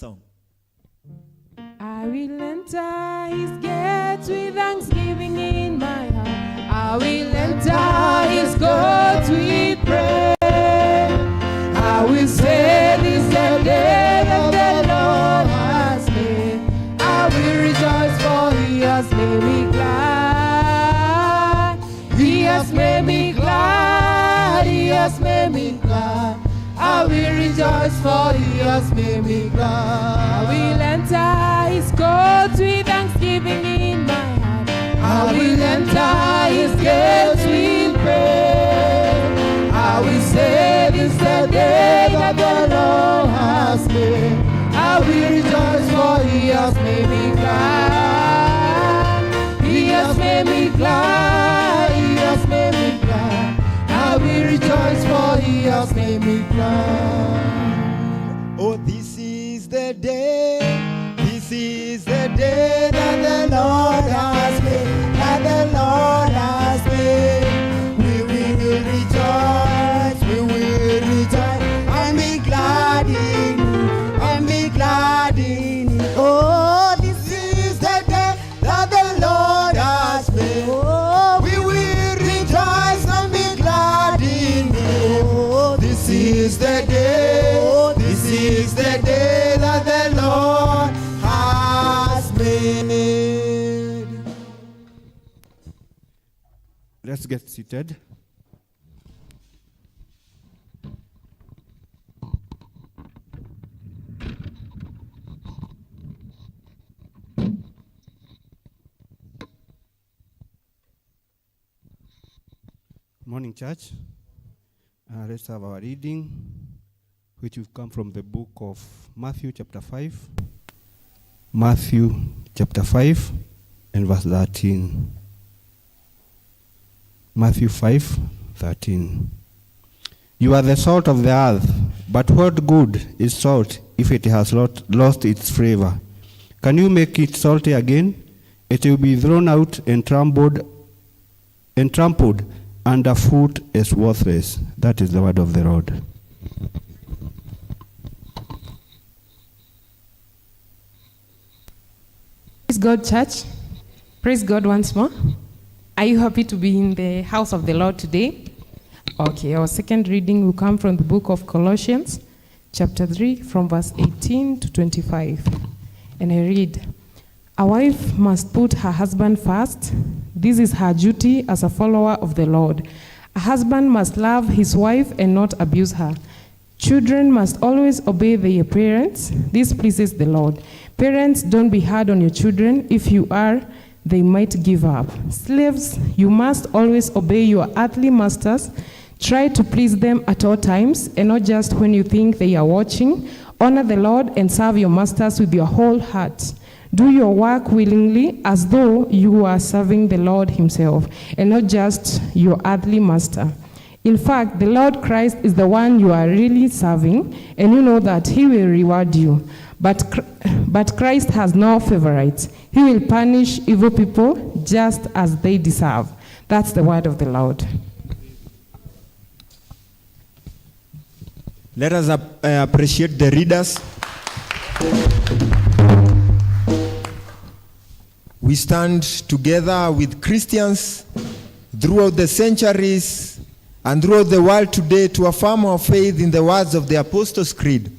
song. I will enter his gates with thanksgiving in my heart. I will enter his courts with praise. I will say this is the day that the Lord has made. I will rejoice for he has made me glad. He has made me glad. He has made me glad. I will rejoice for he has made me glad. I will enter his courts with thanksgiving in my heart. I will enter his gates with praise. I will say this is the day that the Lord has made. I will rejoice for he has made me glad. He has made me glad. He has made me glad. I will rejoice for he has made me glad. Oh, this is the day that the Lord has made, that the Lord has made. We will rejoice, and be glad in it, and be glad in it. Oh, this is the day that the Lord has made. Oh, we will rejoice and be glad in it. Oh, this is the day, this is the day that the Lord has made. Let's get seated. Morning, church. Let's have our reading, which will come from the book of Matthew chapter 5. Matthew chapter 5 and verse 13. Matthew 5:13. You are the salt of the earth, but what good is salt if it has lost its flavor? Can you make it salty again? It will be thrown out and trampled underfoot as worthless. That is the word of the Lord. Praise God, church. Praise God once more. Are you happy to be in the house of the Lord today? Okay, our second reading will come from the book of Colossians, chapter 3, from verse 18 to 25. And I read, "A wife must put her husband first. This is her duty as a follower of the Lord. A husband must love his wife and not abuse her. Children must always obey their parents. This pleases the Lord. Parents, don't be hard on your children. If you are, they might give up. Slaves, you must always obey your earthly masters. Try to please them at all times, and not just when you think they are watching. Honor the Lord and serve your masters with your whole heart. Do your work willingly, as though you are serving the Lord himself, and not just your earthly master. In fact, the Lord Christ is the one you are really serving, and you know that he will reward you. But Christ has no favorites. He will punish evil people just as they deserve." That's the word of the Lord. Let us appreciate the readers. We stand together with Christians throughout the centuries and throughout the world today to affirm our faith in the words of the Apostles' Creed.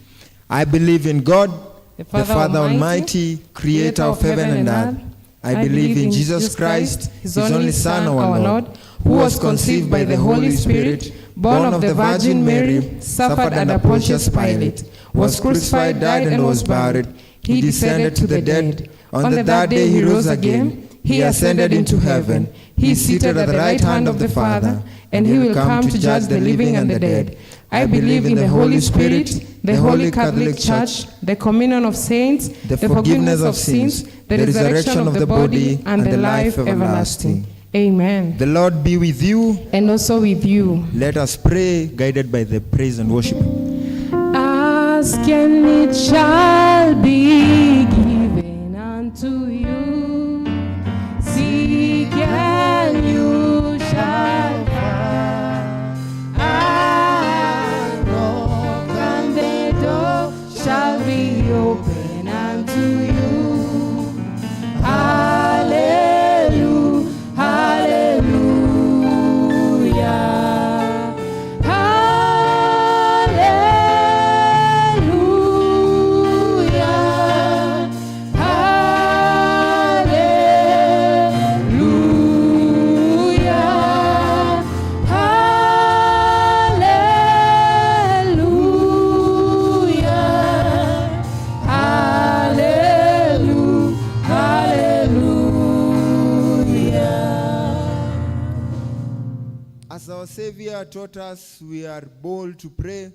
I believe in God, the Father Almighty, creator of heaven and earth. I believe in Jesus Christ, his only Son, our Lord, who was conceived by the Holy Spirit, born of the Virgin Mary, suffered under Pontius Pilate, was crucified, died, and was buried. He descended to the dead. On the third day he rose again. He ascended into heaven. He is seated at the right hand of the Father, and he will come to judge the living and the dead. I believe in the Holy Spirit, the Holy Catholic Church, the communion of saints, the forgiveness of sins, the resurrection of the body, and the life everlasting. Amen. The Lord be with you. And also with you. Let us pray, guided by the praise and worship. Ask and it shall be given unto you. Seek and you shall find. And knock and the door shall be open. to you. Hallelujah, hallelujah, As our Savior taught us, we are bold to pray.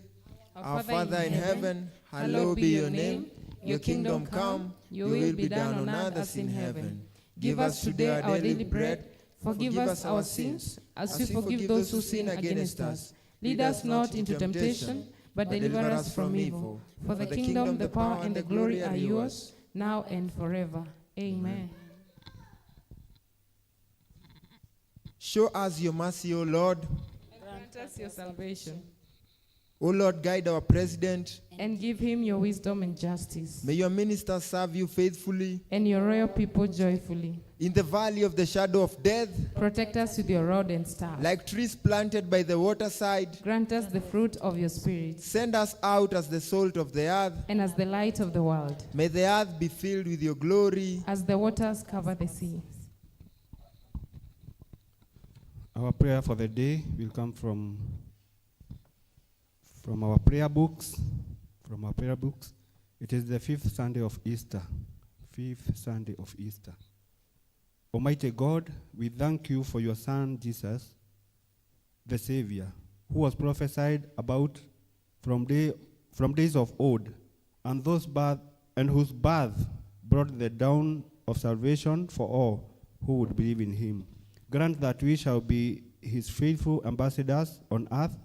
Our Father in heaven, hallowed be your name. Your kingdom come, your will be done on earth as in heaven. Give us today our daily bread. Forgive us our sins, as we forgive those who sin against us. Lead us not into temptation, but deliver us from evil. For the kingdom, the power, and the glory are yours, now and forever. Amen. Show us your mercy, O Lord. Grant us your salvation, O Lord, guide our president. and give him your wisdom and justice, May your ministers serve you faithfully. and your royal people joyfully. In the valley of the shadow of death, Protect us with your rod and staff. like trees planted by the waterside, Grant us the fruit of your Spirit, send us out as the salt of the earth. and as the light of the world, May the earth be filled with your glory. as the waters cover the sea. Our prayer for the day will come from our prayer books. From our prayer books. It is the 5th Sunday of Easter. 5th Sunday of Easter. Almighty God, we thank you for your Son, Jesus, the Savior, who was prophesied about from days of old, and whose birth brought the dawn of salvation for all who would believe in him. Grant that we shall be his faithful ambassadors on earth,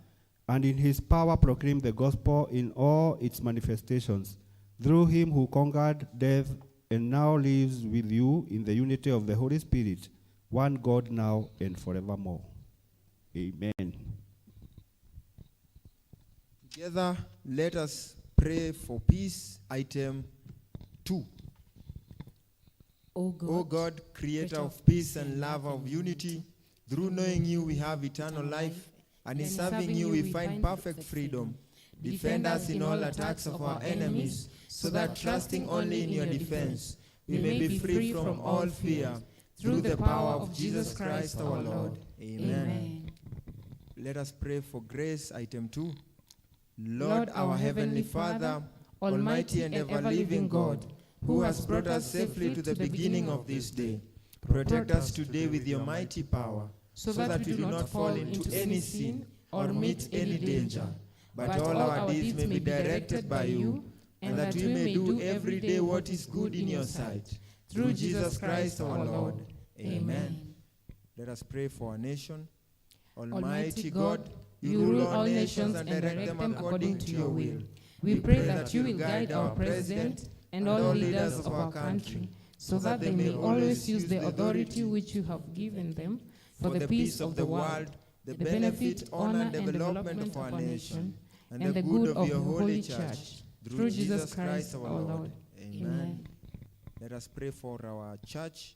and in his power proclaim the gospel in all its manifestations. Through him who conquered death and now lives with you in the unity of the Holy Spirit, one God now and forevermore. Amen. Together, let us pray for peace. Item 2. O God, creator of peace and lover of unity, through knowing you we have eternal life, and in serving you we find perfect freedom. Defend us in all attacks of our enemies, so that trusting only in your defense, we may be free from all fear, through the power of Jesus Christ our Lord. Amen. Let us pray for grace. Item 2. Lord, our heavenly Father, almighty and ever-living God, who has brought us safely to the beginning of this day, protect us today with your mighty power, so that we do not fall into any sin or meet any danger, but all our deeds may be directed by you, and that we may do every day what is good in your sight. Through Jesus Christ our Lord. Amen. Let us pray for our nation. Almighty God, you rule all nations and direct them according to your will. We pray that you will guide our president and all leaders of our country, so that they may always use the authority which you have given them for the peace of the world, the benefit, honor, and development of our nation, and the good of your holy church, through Jesus Christ our Lord. Amen. Let us pray for our church.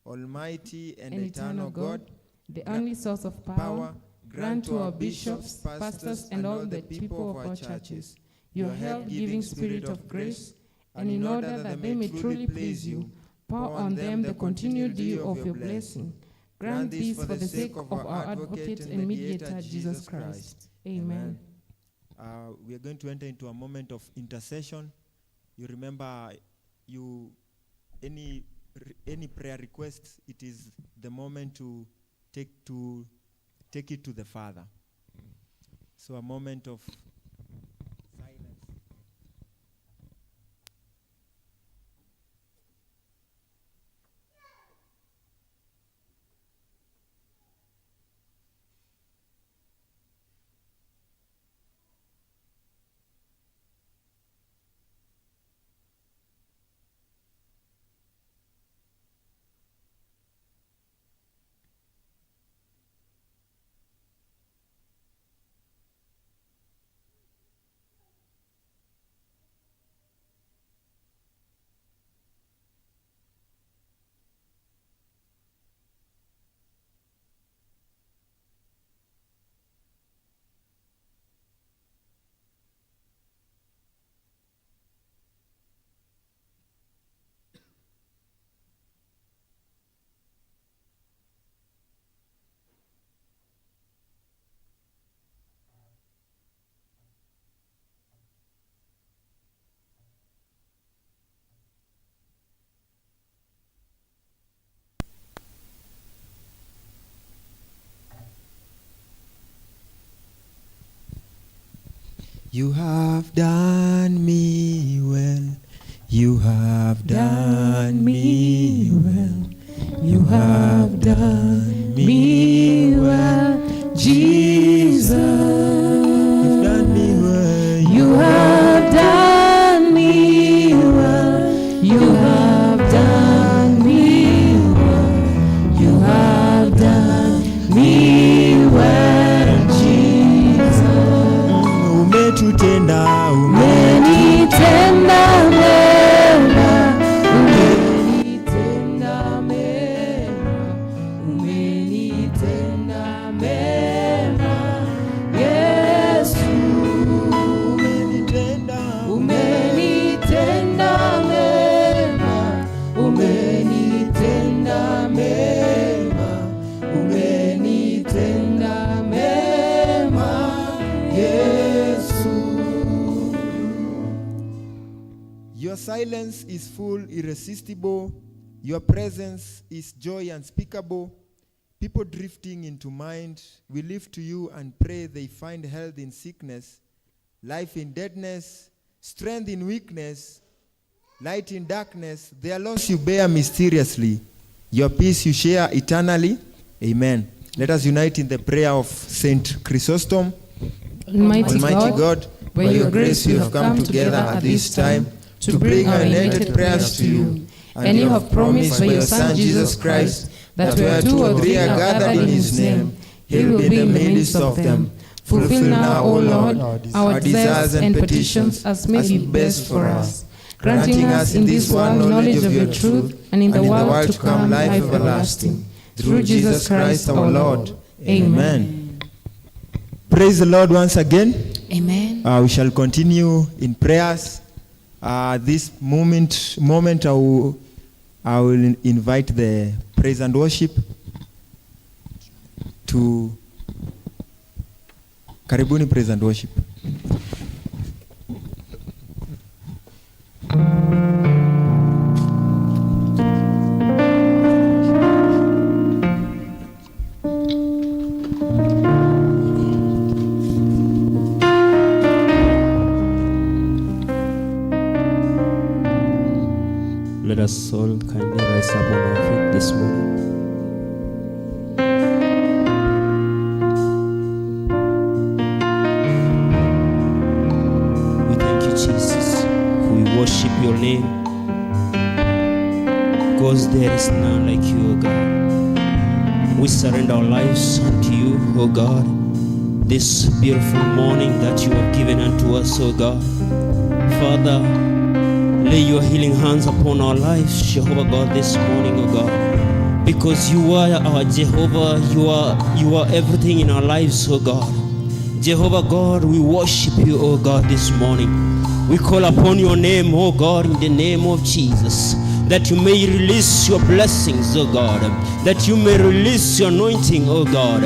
Almighty and eternal God, the only source of power, grant to our bishops, pastors, and all the people of our churches your help-giving spirit of grace, and in order that they may truly please you, pour on them the continued dew of your blessing. Grant this for the sake of our advocate and mediator, Jesus Christ. Amen. We are going to enter into a moment of intercession. You remember, any prayer requests, it is the moment to take it to the Father. So a moment of silence. You have done me well. You have done me well. You have done me well, Jesus. You've done me well. You have done me well. You have done me well. You have done me well, Jesus. Umetutenda, Umenitenda mema, umenitenda mema, umenitenda mema, Yesu. umenitenda, Umenitenda mema, umenitenda mema, umenitenda mema, Yesu. Your silence is full, irresistible. Your presence is joy unspeakable. People drifting into mind, we lift to you and pray they find health in sickness, life in deadness, strength in weakness, light in darkness. Their loss you bear mysteriously. Your peace you share eternally. Amen. Let us unite in the prayer of Saint Chrysostom. Almighty God, by your grace we have come together at this time to bring our united prayers to you. And you have promised by your Son Jesus Christ that where two or three are gathered in his name, he will be in the midst of them. Fulfill now, O Lord, our desires and petitions as may be best for us, granting us in this world knowledge of your truth, and in the world to come life everlasting. Through Jesus Christ our Lord. Amen. Praise the Lord once again. Amen. We shall continue in prayers. This moment I will invite the praise and worship to Karibuni praise and worship. Let us all kindly rise up on our feet this morning. We thank you, Jesus, for we worship your name, because there is none like you, O God. We surrender our lives unto you, O God, this beautiful morning that you have given unto us, O God. Father, lay your healing hands upon our lives, Jehovah God, this morning, O God. Because you are our Jehovah, you are everything in our lives, O God. Jehovah God, we worship you, O God, this morning. We call upon your name, O God, in the name of Jesus, that you may release your blessings, O God, that you may release your anointing, O God.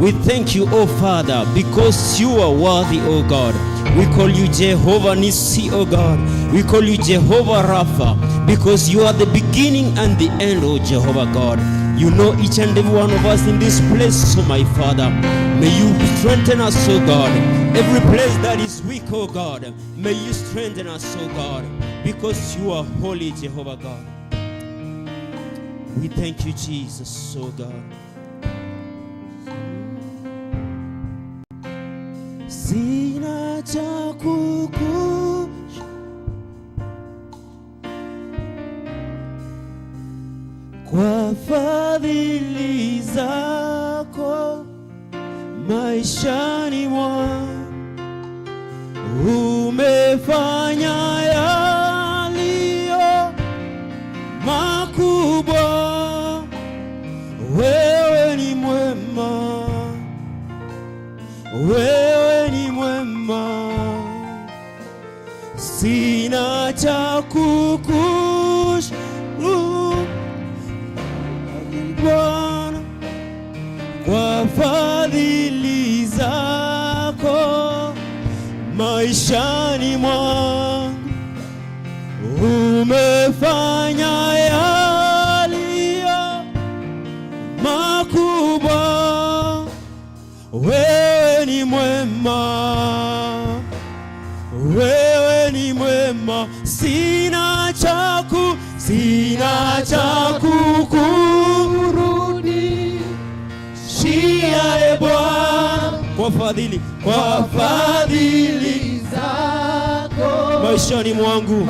We thank you, O Father, because you are worthy, O God. We call you Jehovah Nissi, O God. We call you Jehovah Rapha, because you are the beginning and the end, O Jehovah God. You know each and every one of us in this place, O my Father. May you strengthen us, O God. Every place that is weak, O God, may you strengthen us, O God, because you are holy, Jehovah God. We thank you, Jesus, O God. Sina cha kukushukuru kwa fadhili zako maishani mwangu, umefanya yaliyo makubwa. Wewe ni mwema, wewe ni mwema, sina cha kukushukuru Bwana kwa fadhili zako maishani mwangu, umefanya yaliyo makubwa. Wewe ni mwema, sina cha kukurudishia e Bwana, kwa fadhili zako maishani mwangu,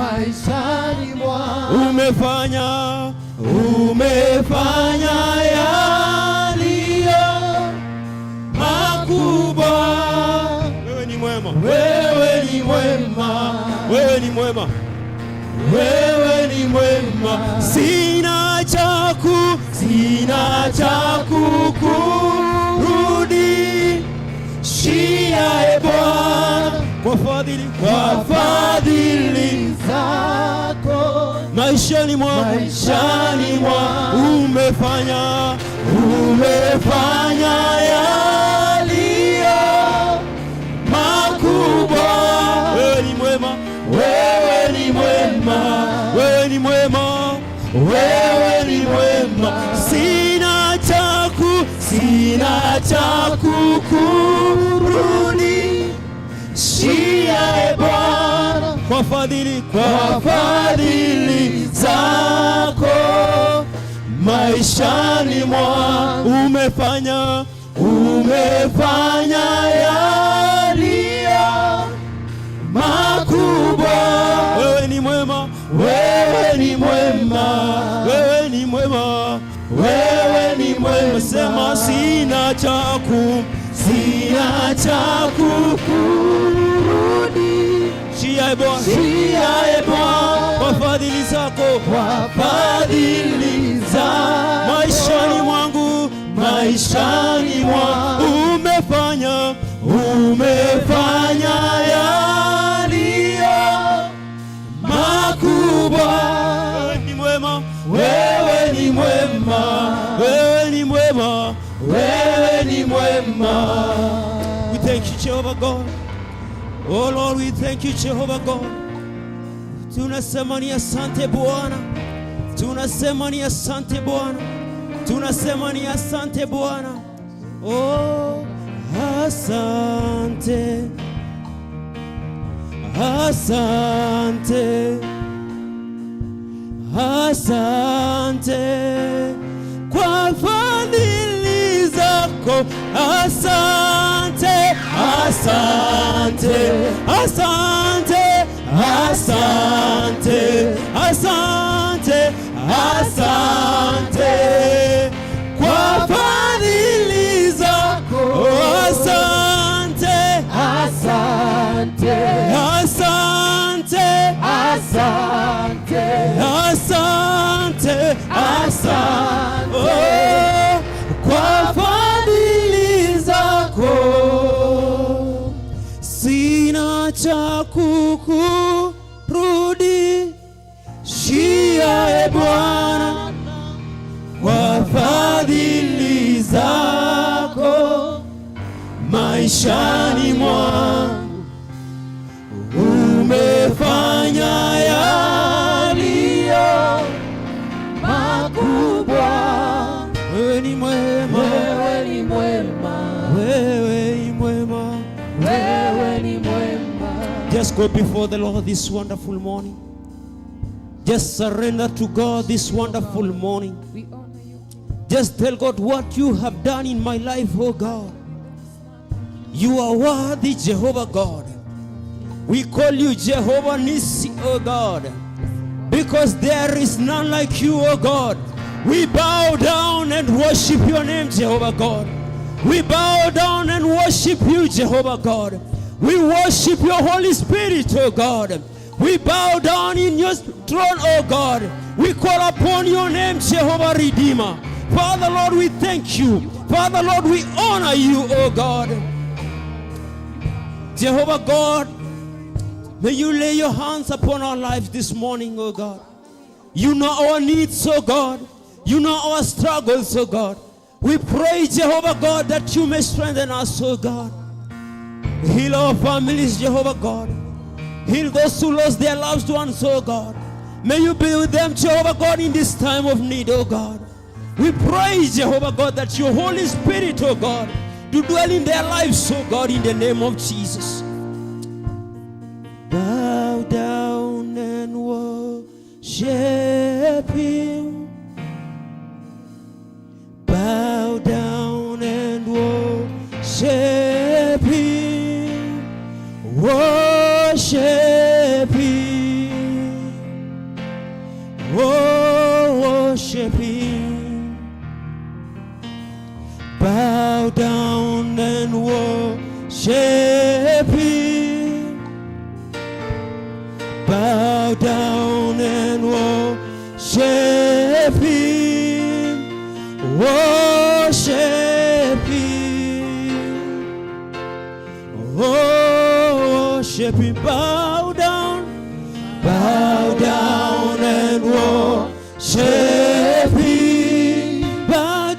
umefanya yaliyo makubwa. Wewe ni mwema, wewe ni mwema, wewe ni mwema, wewe ni mwema. Sina cha kukurudishia e Bwana, kwa fadhili zako maishani mwangu, umefanya yaliyo makubwa. Wewe ni mwema, wewe ni mwema, wewe ni mwema, wewe ni mwema. Sina cha kukurudishia e Bwana, kwa fadhili zako maishani mwangu, umefanya yaliyo makubwa. Wewe ni mwema, wewe ni mwema, wewe ni mwema, wewe ni mwema. Sema sina cha kukurudishia e Bwana, kwa fadhili zako maishani mwangu, umefanya yaliyo makubwa. Wewe ni mwema, wewe ni mwema, wewe ni mwema, wewe ni mwema. We thank you Jehovah God. Oh Lord, we thank you Jehovah God. Tunasema ni asante Bwana, tunasema ni asante Bwana, tunasema ni asante Bwana. Oh, asante, asante, asante kwa fadhili zako. Asante, asante, asante, asante, asante, asante kwa fadhili zako. Asante, asante, asante, asante, asante, asante, oh, kwa fadhili zako. Sina cha kukurudishia e Bwana, kwa fadhili zako maishani mwangu, umefanya yaliyo makubwa. Wewe ni mwema, wewe ni mwema, wewe ni mwema, wewe ni mwema. Just go before the Lord this wonderful morning. Just surrender to God this wonderful morning. Just tell God what you have done in my life, oh God. You are worthy, Jehovah God. We call you Jehovah Nissi, oh God, because there is none like you, oh God. We bow down and worship your name, Jehovah God. We bow down and worship you, Jehovah God. We worship your Holy Spirit, oh God. We bow down in your throne, oh God. We call upon your name, Jehovah Redeemer. Father, Lord, we thank you. Father, Lord, we honor you, oh God. Jehovah God, may you lay your hands upon our lives this morning, oh God. You know our needs, oh God. You know our struggles, oh God. We pray, Jehovah God, that you may strengthen us, oh God. Heal our families, Jehovah God. Heal those who lost their loved ones, oh God. May you be with them, Jehovah God, in this time of need, oh God. We pray, Jehovah God, that your Holy Spirit, oh God, to dwell in their lives, oh God, in the name of Jesus. Bow down and worship Him. Bow down and worship Him. Worship Him. Oh, worship Him. Bow down and worship Him. Bow down and worship Him. Worship Him. Oh, worship Him. Bow down and worship Him. Bow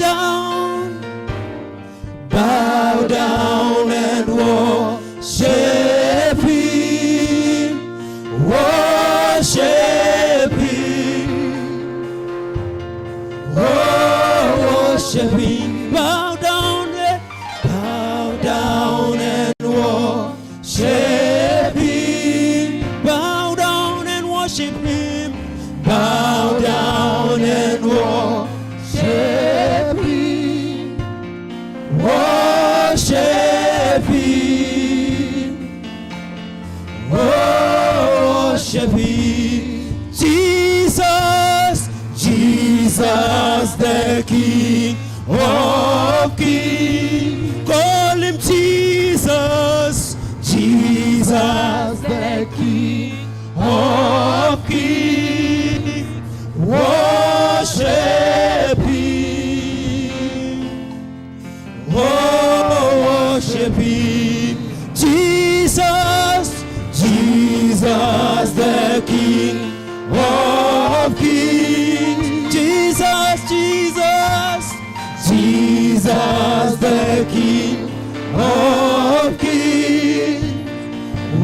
down and worship Him. Worship Him. Oh, worship Him. Bow down and worship Him. Bow down and worship Him. Bow down and worship Him. Worship Him. Worship Him. Jesus, Jesus the King of Kings. Call Him Jesus, Jesus the King of Kings. Worship Him. Oh, worship Him. Jesus, Jesus the King of Kings. Jesus, Jesus, Jesus the King of Kings.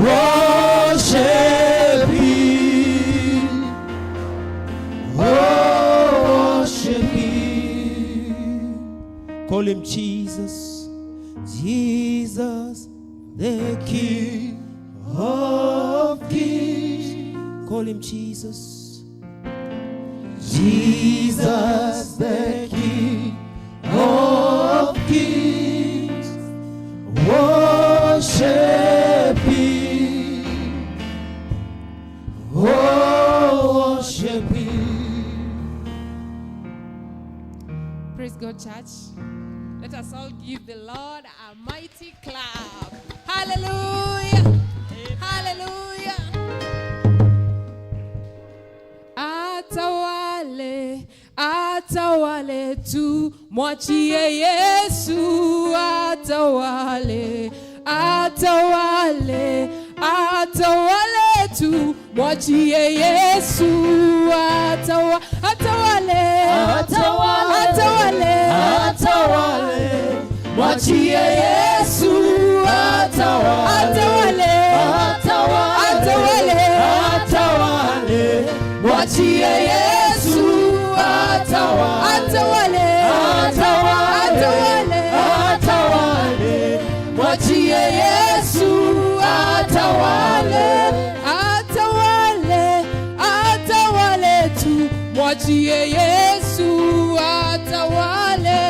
Worship Him. Worship Him. Call Him Jesus, Jesus the King of Kings. Call Him Jesus, Jesus the King of Kings. Worship Him. Worship Him. Praise God, church. Let us all give the Lord a mighty clap. Hallelujah. Hallelujah. Atawale, atawale tu, mwachie Yesu. Atawale, atawale, atawale tu, mwachie Yesu. Atawale, atawale, atawale, mwachie Yesu. Atawale, atawale, atawale, mwachie Yesu. Atawale, atawale, atawale, mwachie Yesu. Atawale, atawale, atawale tu, mwachie Yesu. Atawale,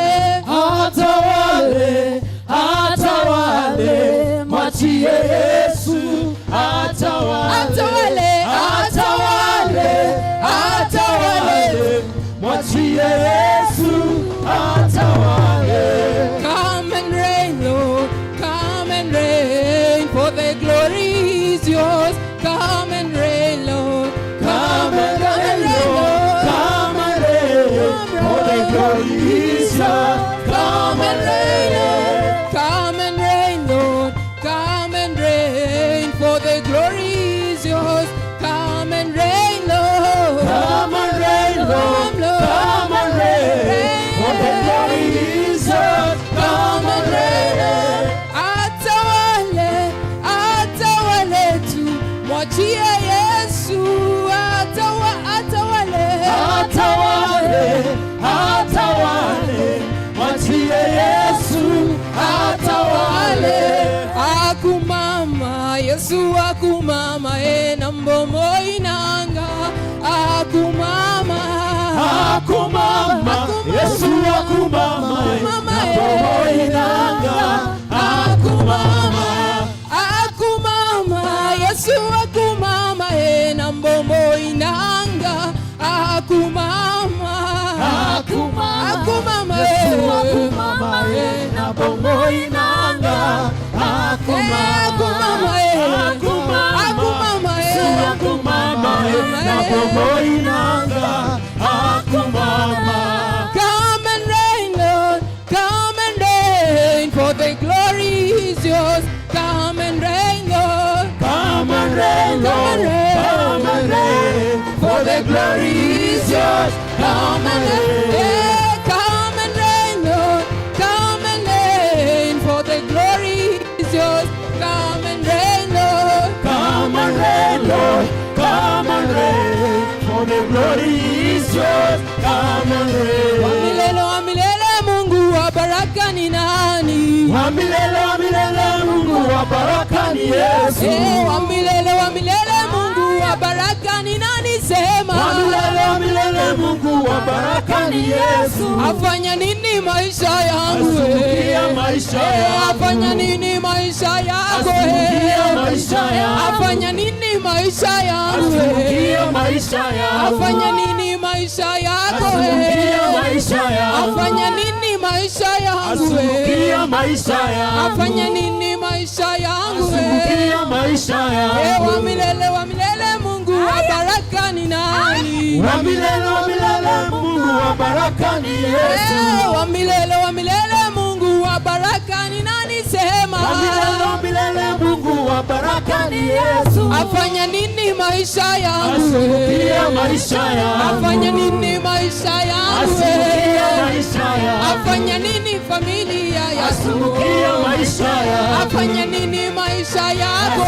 Atawale, atawale, mwachie Yesu. Atawale, atawale, atawale, mwachie Yesu. Atawale. come and reign, Lord, come and reign, for the glory is yours. Come and reign, Lord, Come and reign, Lord, come and reign, for the glory is yours. Come and reign, come and reign, Lord, come and reign, for the glory is yours. Come and reign, Lord, come and reign, Lord, come and reign, for the glory is yours. Come and reign. Atawale, atawale tu, mwachie Yesu. Atawale, Atawale, atawale, mwachie Yesu. Atawale. akumama Yesu akumama, nambomo inanga akumama Yesu akumama na mbombo inanga akumama Yesu akumama na mbombo inanga akumama na mbombo inanga akumama. Come and reign, Lord, come and reign, for the glory is yours. Come and reign, Lord, come and reign, Lord, come and reign, for the glory is yours. Come and reign, come and reign, Lord, come and reign, for the glory is yours. Come and reign, Lord, come and reign, Lord, come and reign, for the glory is yours. Come and reign. Wa milele Mungu wa baraka ni nani? Wa milele Mungu wa baraka ni Yesu. Wa milele Mungu wa baraka ni nani? Sema. Wa milele Mungu wa baraka ni Yesu. Afanya nini maisha yangu? Afanya nini maisha yako? Afanya nini maisha yangu? Afanya nini maisha yako? Afanya nini maisha yangu? Afanya nini maisha yangu? Wa milele Mungu wa baraka ni nani? Wa milele Mungu wa baraka ni Yesu. Wa milele Mungu wa baraka ni nani? Sema. Wa milele Mungu wa baraka ni Yesu. Afanya nini maisha yangu? Afanya nini maisha yangu? Afanya nini familia yangu? Afanya nini maisha yako?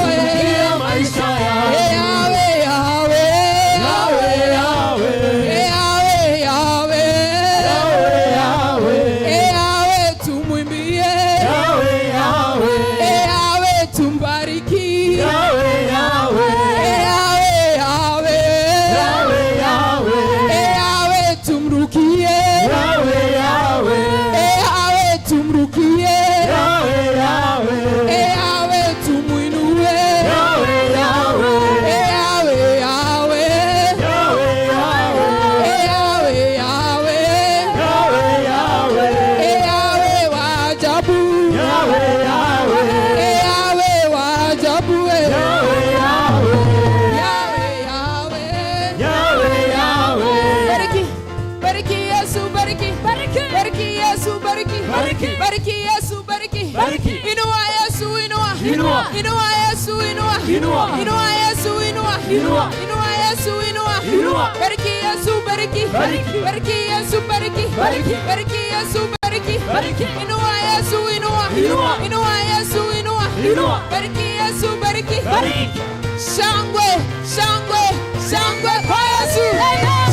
Shangwe, shangwe, shangwe kwa Yesu.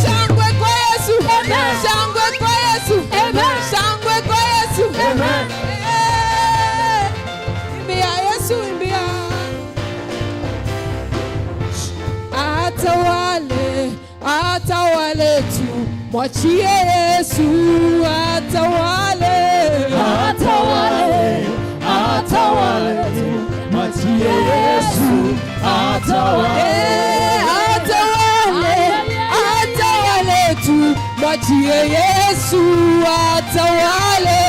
Shangwe kwa Yesu. Shangwe kwa Yesu. Shangwe kwa Yesu. Imbia Yesu, imbia. Atawale tu, mwachie Yesu atawale tu, mwachie Yesu atawale tu, mwachie Yesu atawale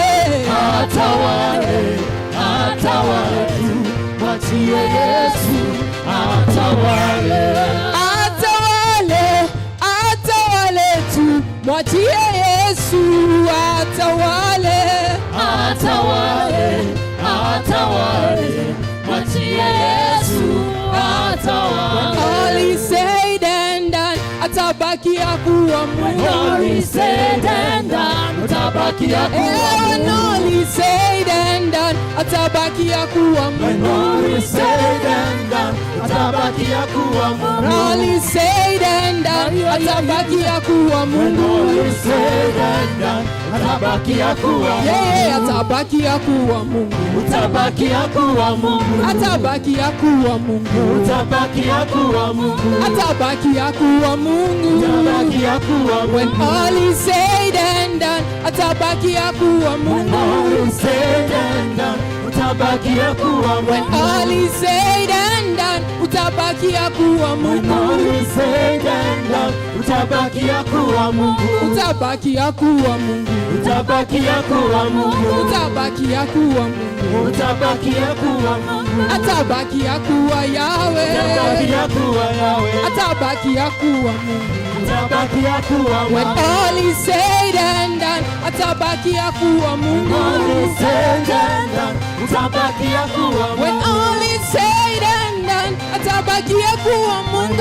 tu, mwachie Yesu atawale tu, mwachie Yesu atawale mwachie Yesu atawale. All is said and done, atabakia kuwa Mungu. All is said and done, atabakia kuwa Mungu. All is said and done, atabakia kuwa Mungu. All is said and done, atabakia kuwa Mungu. All is said and done, atabakia kuwa Mungu. All is said and done, atabakia kuwa Mungu. Atabakia kuwa Mungu. Atabakia kuwa Mungu. Atabakia kuwa Mungu. Atabakia kuwa Mungu. Atabakia kuwa Mungu. Atabakia kuwa Mungu. When all is said said and done, atabakia kuwa Mungu. When all is said and done, utabakia kuwa Mungu. Utabakia kuwa Mungu. Utabakia kuwa Mungu. Utabakia kuwa Mungu. Utabakia kuwa Mungu. Utabakia kuwa Mungu. Atabakia kuwa Yahweh. Utabakia kuwa Yahweh. Atabakia kuwa Mungu. Utabakia kuwa Mungu. When all is said and done, atabakia kuwa Mungu. Utabakia kuwa Mungu. When all is said and done, atabakia kuwa Mungu.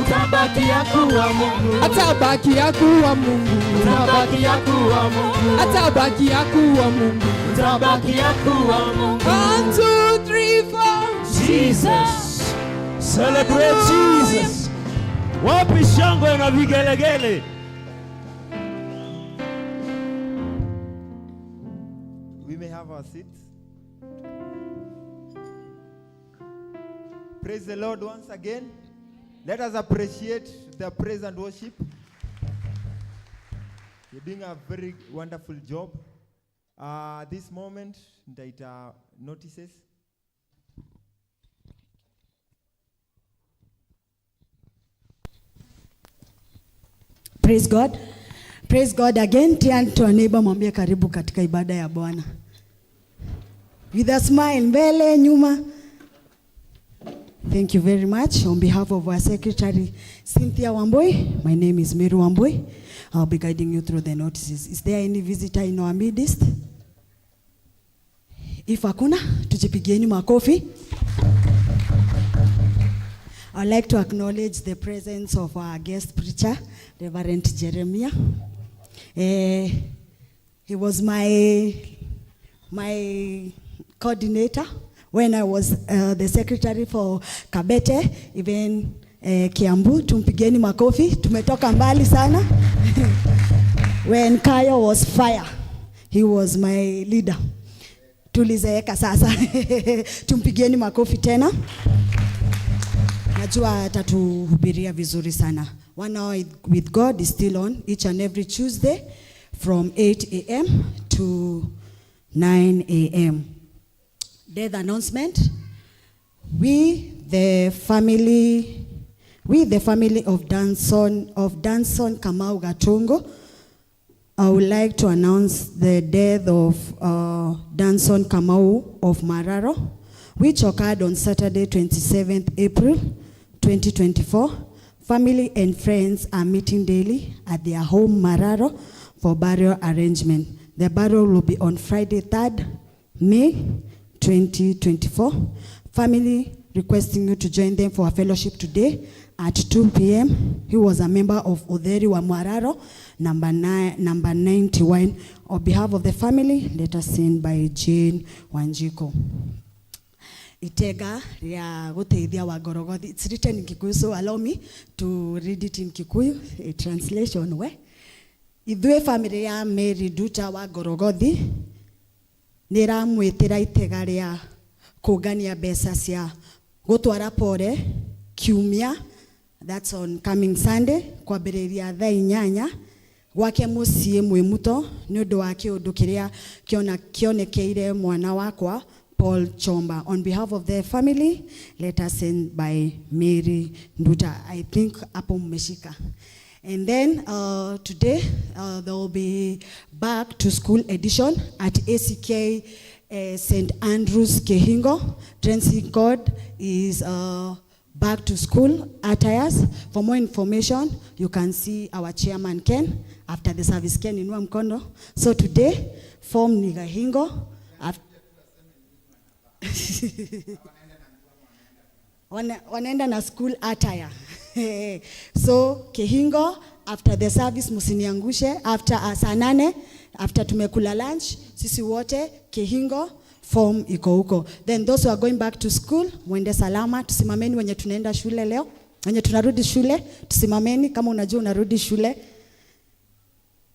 Utabakia kuwa Mungu. Atabakia kuwa Mungu. Utabakia kuwa Mungu. Atabakia kuwa Mungu. Utabakia kuwa Mungu. 1, 2, 3, 4. Jesus. Celebrate Jesus. Wapi shangwe na vigelegele? We may have our seats. Praise the Lord once again. Let us appreciate the praise and worship. You're doing a very wonderful job. This moment, data notices. Praise God. Praise God again. Turn to a neighbor, mwambie karibu katika ibada ya Bwana. With a smile, mbele, nyuma. Thank you very much. On behalf of our secretary, Cynthia Wambui, my name is Mary Wambui. I'll be guiding you through the notices. Is there any visitor in our midst? If hakuna, tujipigieni makofi. I'd like to acknowledge the presence of our guest preacher, Reverend Jeremiah. He was my coordinator when I was the secretary for Kabete, even Kiambu. Tumpigeni makofi, tumetoka mbali sana. When Kayo was fire, he was my leader. Tulizeeka sasa. Tumpigeni makofi tena. Najua atatuhubiria vizuri sana. 1 hour with God is still on each and every Tuesday from 8 a.m. to 9 a.m. Death announcement. We the family of Danson Kamau Gatungo, I would like to announce the death of Danson Kamau of Mararo, which occurred on Saturday, 27th April 2024. Family and friends are meeting daily at their home Mararo for burial arrangement. The burial will be on Friday, 3rd May 2024. Family requesting you to join them for a fellowship today at 2 p.m. He was a member of Odheri wa Mararo, number 91. On behalf of the family, let us sing by Jane Wanjiko. Itega ya guteithia wa Gorogothi. It's written in Kikuyu, so allow me to read it in Kikuyu, a translation. Ithuĩ family ya Mary Nduta wa Gorogothi niramwitira itega ria kũngania mbeca cia gũtwara pore kiumia, that's on coming Sunday, kwambĩrĩria thaa 8 gwake mũciĩ Mwĩmuto nĩ ũndũ wa kĩũndũ kĩrĩa kĩonekeire mwana wakwa Paul Chomba. On behalf of the family, let us send by Mary Nduta. I think hapo mmeshika. And then today there will be back to school edition at ACK St. Andrews Kehingo. Dressing code is back to school attires. For more information, you can see our chairman Ken after the service. Ken inua mkono. So today, form ni Kehingo. Wanaenda na school attire. So Kehingo, after the service musiniangushe, after saa 8, after tumekula lunch, sisi wote Kehingo, form iko huko. Then those who are going back to school, mwende salama. Tusimameni wenye tunaenda shule leo, wenye tunarudi shule, tusimameni. Kama unajua unarudi shule,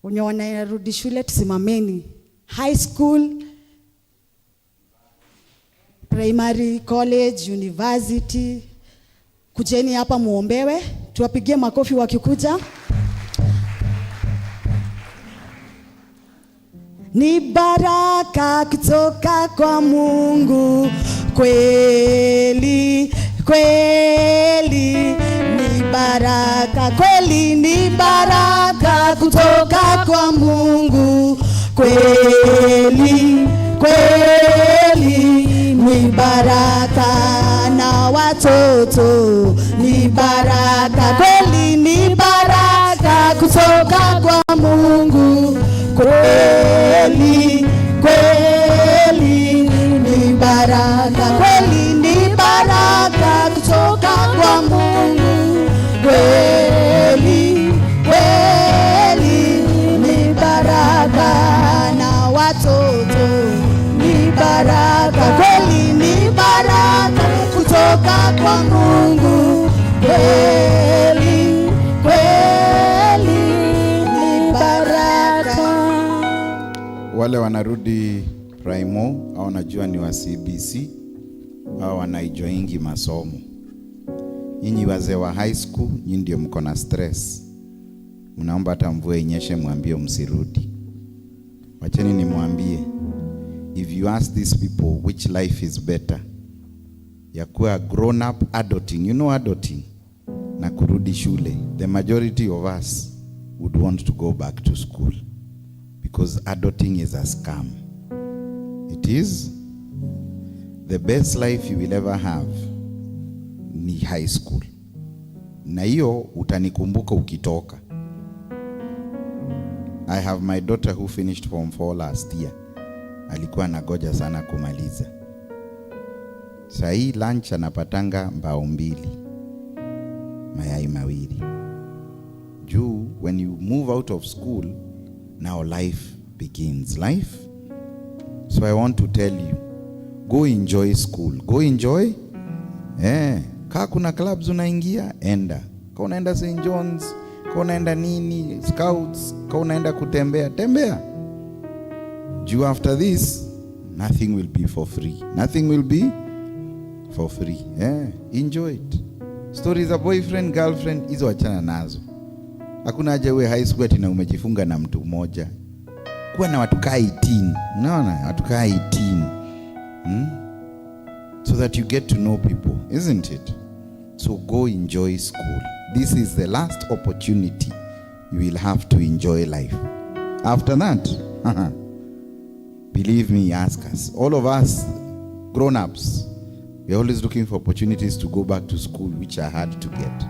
wenye wanarudi shule, tusimameni. High school, primary, college, university, kujeni hapa muombewe. Tuwapigie makofi wakikuja. ni baraka kutoka kwa Mungu. Kweli, kweli ni baraka, kweli ni baraka kutoka kwa Mungu. Kweli, kweli ni baraka na watoto, ni baraka, kweli ni baraka kutoka kwa Mungu. Kweli, kweli ni baraka, kweli ni baraka kutoka kwa Mungu. Kweli, kweli ni baraka na watoto, ni baraka, kweli ni baraka kutoka kwa Mungu. Kweli, kweli ni baraka. Wale wanarudi primo au wanajua ni wa CBC au wanaijoingi masomo. Nyinyi wazee wa high school, nyinyi ndio mko na stress. Mnaomba hata mvua inyeshe mwambie msirudi. Wacheni nimwambie, if you ask these people which life is better, ya kuwa grown up adulting, you know adulting, na kurudi shule, the majority of us would want to go back to school, because adulting is a scam. It is the best life you will ever have ni high school, na hiyo utanikumbuka ukitoka. I have my daughter who finished Form 4 last year. Alikuwa anagoja sana kumaliza. Sahi lunch anapatanga mbao 2, mayai 2. Juu, when you move out of school, now life begins. Life. So I want to tell you, go enjoy school. Go enjoy. Kaa kuna clubs unaingia, enda. Kaa unaenda St. John's, kaa unaenda nini, scouts, kaa unaenda kutembea, tembea. Juu after this, nothing will be for free. Nothing will be for free. Enjoy it. Stories of boyfriend, girlfriend, hizo achana nazo. Hakuna haja uwe high school ati na umejifunga na mtu mmoja. Kuwa na watu kaa 18. Unaona? Watu kaa 18. So that you get to know people, isn't it? So go enjoy school. This is the last opportunity you will have to enjoy life. After that, believe me, ask us. All of us grown-ups, we're always looking for opportunities to go back to school, which are hard to get.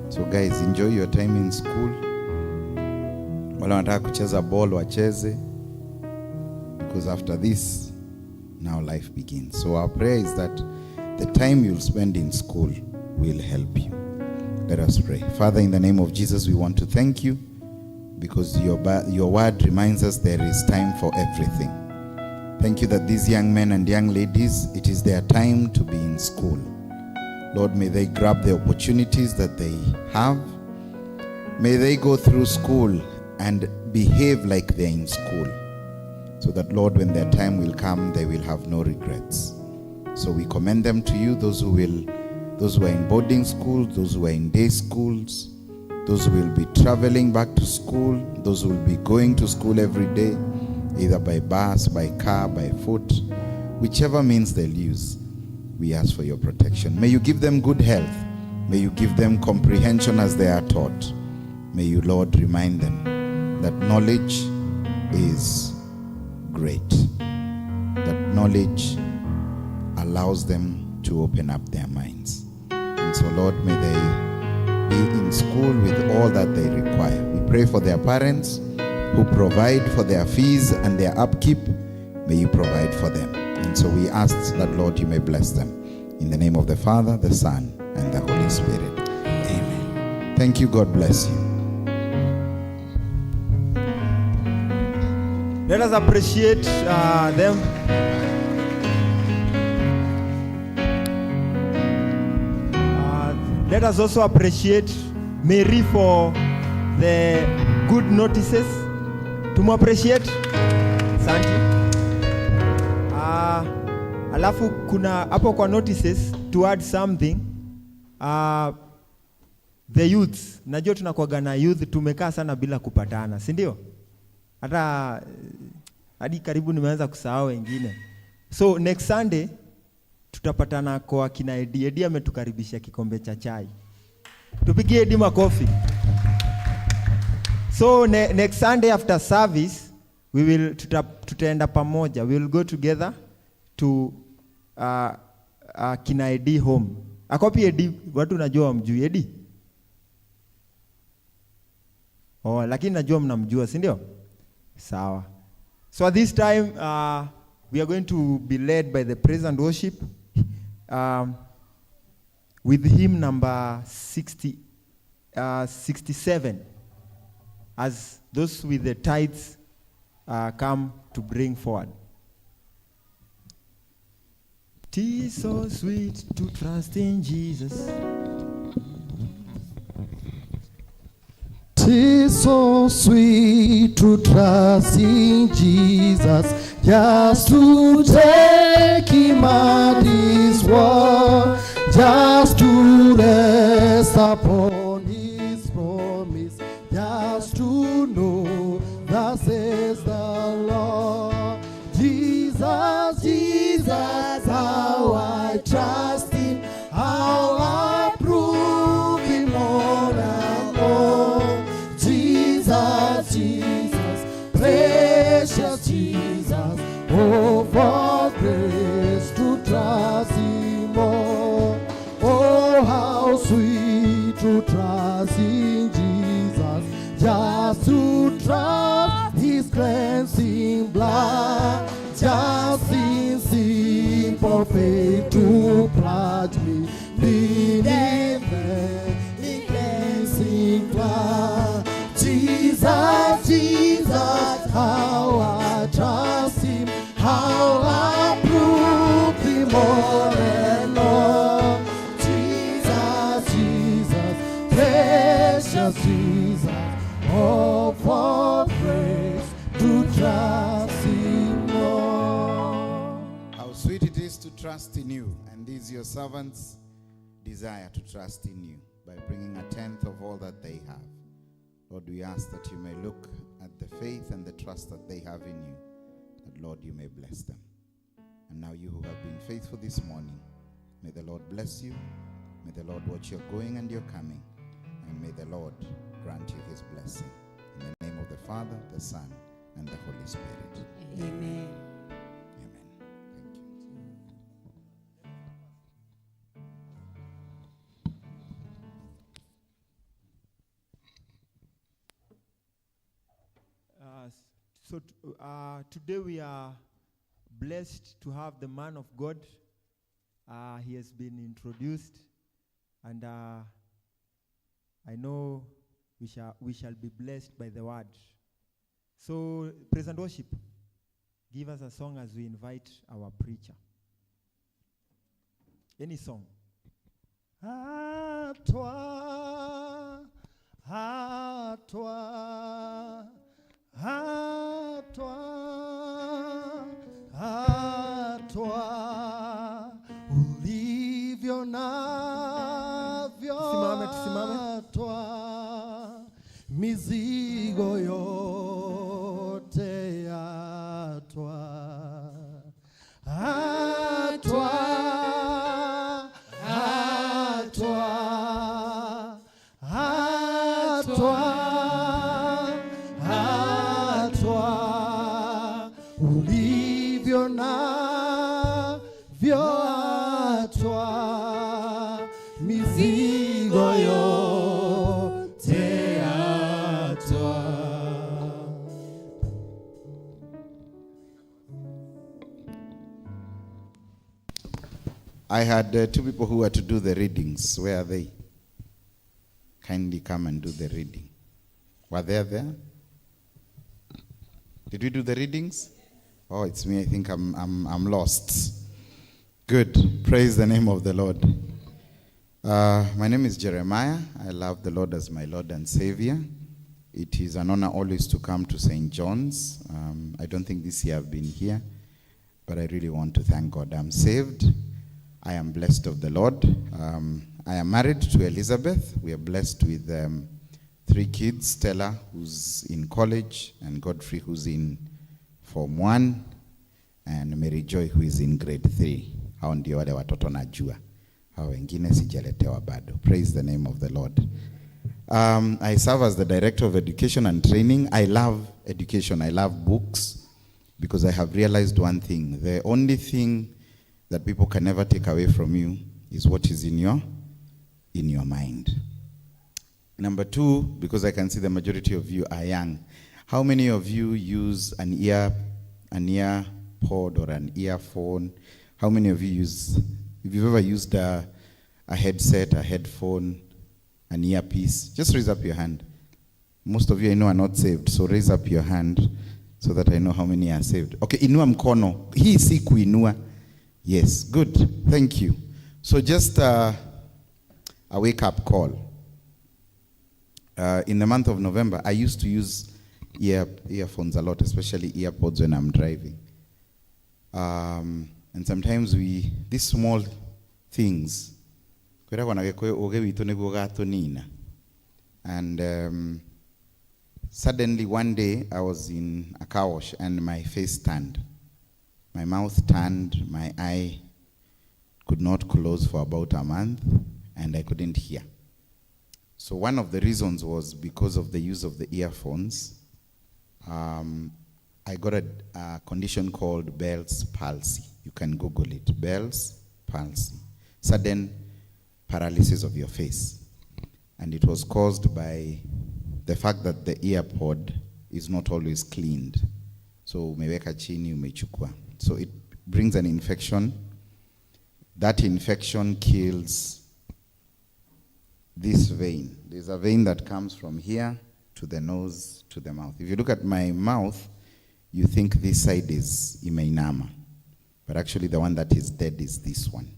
So guys, enjoy your time in school. Wala wanataka kucheza ball wacheze, because after this, now life begins. So our prayer is that the time you'll spend in school will help you. Let us pray. Father, in the name of Jesus, we want to thank you, because your word reminds us there is time for everything. Thank you that these young men and young ladies, it is their time to be in school. Lord, may they grab the opportunities that they have. May they go through school and behave like they're in school, so that, Lord, when their time will come, they will have no regrets. So we commend them to you, those who are in boarding schools, those who are in day schools, those who will be traveling back to school, those who will be going to school every day, either by bus, by car, by foot, whichever means they'll use. We ask for your protection. May you give them good health. May you give them comprehension as they are taught. May you, Lord, remind them that knowledge is great. That knowledge allows them to open up their minds. And so, Lord, may they be in school with all that they require. We pray for their parents who provide for their fees and their upkeep. May you provide for them. And so we ask that, Lord, you may bless them. In the name of the Father, the Son, and the Holy Spirit. Amen. Thank you. God bless you. Let us appreciate them. Let us also appreciate Mary for the good notices. Tumu-appreciate. Asante. Alafu kuna hapo kwa notices to add something. The youths. Najua tunakuwaga na youth tumekaa sana bila kupatana, si ndio? Hata Hadi karibu nimeanza kusahau wengine. So next Sunday tutapatana kwa kina Edi. Edi ametukaribisha kikombe cha chai. Tupigie Edi makofi. So next Sunday after service we will tutaenda pamoja. We will go together to kina Edi home. Akopi Edi, watu najua wamjui Edi? Oh, lakini najua mnamjua, si ndio? Sawa. So at this time we are going to be led by the praise and worship with hymn number 67 as those with the tithes come to bring forward. 'Tis so sweet to trust in Jesus. 'Tis so sweet to trust in Jesus, just to take him at his word, just to rest upon his promise, just to know thus says the Lord. Jesus, Jesus, how I trust him, how I prove him more and more. Jesus, Jesus, precious Jesus, oh, for grace to trust him more. Oh, how sweet to trust in Jesus, just to trust his cleansing blood, just in simple faith to pledge me beneath the cleansing blood. Jesus, Jesus, how I trust him, how I prove him more and more. Jesus, Jesus, precious Jesus, oh, for grace to trust him more. How sweet it is to trust in you, and these your servants desire to trust in you by bringing a tenth of all that they have. Lord, we ask that you may look at the faith and the trust that they have in you, that, Lord, you may bless them. And now you who have been faithful this morning, may the Lord bless you, may the Lord watch your going and your coming, and may the Lord grant you his blessing. In the name of the Father, the Son, and the Holy Spirit. Amen. Amen. Thank you. Today we are blessed to have the man of God. He has been introduced, and I know we shall be blessed by the word. So, praise and worship, give us a song as we invite our preacher. Any song. À toi, à toi, à toi, à toi, ulivyo navyo, Tusimame. toi, mizigo yote ya toi, à toi, à toi, à toi, à toi, ulivyo navyo, à toi, mizigo yote ya toi. I had two people who were to do the readings. Where are they? Kindly come and do the reading. Were they there? Did we do the readings? Oh, it's me. I think I'm lost. Good. Praise the name of the Lord. My name is Jeremiah. I love the Lord as my Lord and Savior. It is an honor always to come to St. John's. I don't think this year I've been here, but I really want to thank God. I'm saved. I am blessed of the Lord. I am married to Elizabeth. We are blessed with 3 kids, Stella, who's in college, and Godfrey, who's in Form 1, and Mary Joy who is in grade 3. Hao ndio wale watoto najua. Hao wengine sijaletewa bado. Praise the name of the Lord. I serve as the Director of Education and Training. I love education. I love books because I have realized one thing. The only thing that people can never take away from you is what is in your mind. Number 2, because I can see the majority of you are young. How many of you use an earpod or an earphone? How many of you use, if you've ever used a headset, a headphone, an earpiece? Just raise up your hand. Most of you I know are not saved, so raise up your hand so that I know how many are saved. Okay, inua mkono. Hii si kuinua. Yes, good. Thank you. So just a wake-up call. In the month of November, I used to use earphones a lot, especially earpods when I'm driving. And sometimes these small things, and suddenly one day I was in a car wash and my face turned. My mouth turned, my eye could not close for about a month, and I couldn't hear. So one of the reasons was because of the use of the earphones. I got a condition called Bell's palsy. You can Google it. Bell's palsy. Sudden paralysis of your face. And it was caused by the fact that the earpod is not always cleaned. So umeweka chini, umechukua. So it brings an infection. That infection kills this vein. There's a vein that comes from here to the nose to the mouth. If you look at my mouth, you think this side is imeinama. But actually the one that is dead is this one.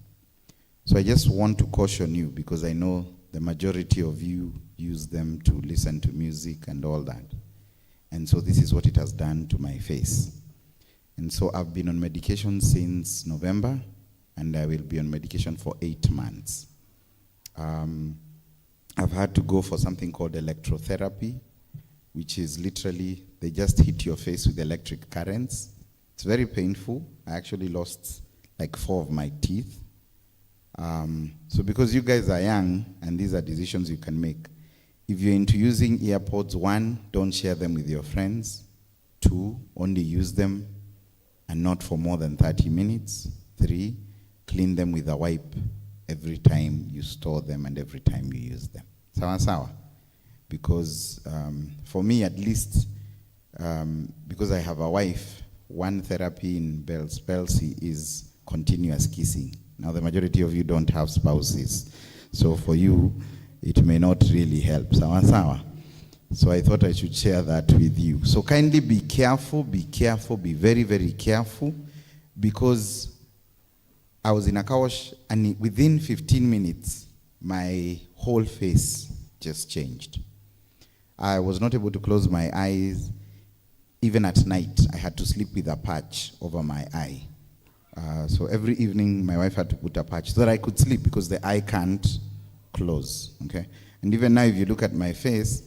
So I just want to caution you because I know the majority of you use them to listen to music and all that. And so this is what it has done to my face. And so I've been on medication since November, and I will be on medication for 8 months. I've had to go for something called electrotherapy, which is literally, they just hit your face with electric currents. It's very painful. I actually lost like 4 of my teeth. So because you guys are young, and these are decisions you can make, if you're into using earpods, 1, don't share them with your friends. 2, only use them and not for more than 30 minutes. 3, clean them with a wipe every time you store them and every time you use them. Sawa sawa? Because for me at least, because I have a wife, one therapy in Bell's palsy is continuous kissing. Now the majority of you don't have spouses, so for you it may not really help. Sawa sawa? So I thought I should share that with you. So kindly be careful, be very, very careful, because I was in a car wash and within 15 minutes, my whole face just changed. I was not able to close my eyes. Even at night, I had to sleep with a patch over my eye. So every evening, my wife had to put a patch so that I could sleep because the eye can't close, okay? And even now, if you look at my face,